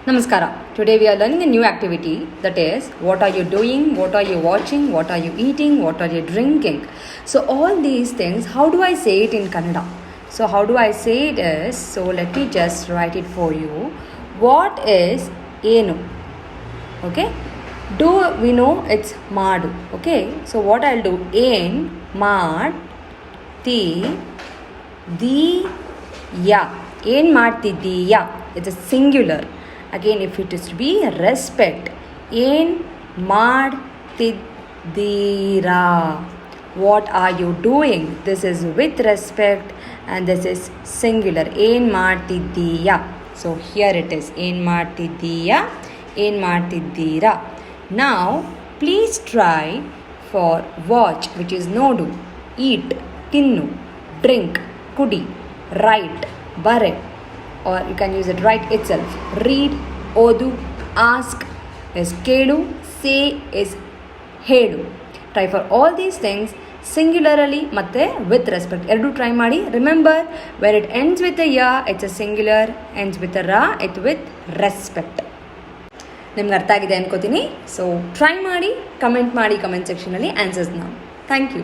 Namaskara. Today we are learning a new activity, that is, what are you doing, what are you watching, what are you eating, what are you drinking. So all these things, how do I say it in Kannada? So how do I say it is, so let me just write it for you. What is enu? Okay. Do we know it's maadu? Okay. So what I'll do, en, maad, ti, di, ya. En ಮಾಡ್ತಿದ್ದೀಯಾ. It's a singular. Again, if it is to be respect, ಏನು ಮಾಡ್ತಿದ್ದೀರಾ. What are you doing? This is with respect and this is singular. ಏನು ಮಾಡ್ತಿದ್ದೀಯಾ. So here it is. ಏನು ಮಾಡ್ತಿದ್ದೀಯಾ, ಏನು ಮಾಡ್ತಿದ್ದೀರಾ. Now, please try for watch, which is nodu, eat, tinnu, drink, kudi, write, bare. Or you can use it right itself. Read, odu, ask is kelu, say is hedu. Try for all these things singularly ಮತ್ತೆ with respect. ಎರಡು try ಮಾಡಿ. Remember, when it ends with a ya, it's a singular, ends with a ra, it's with respect. ನಿಮ್ಗೆ ಅರ್ಥ ಆಗಿದೆ ಅನ್ಕೋತೀನಿ. So try ಮಾಡಿ, comment ಮಾಡಿ comment ಸೆಕ್ಷನಲ್ಲಿ ಆನ್ಸರ್ಸ್ನ. Thank you.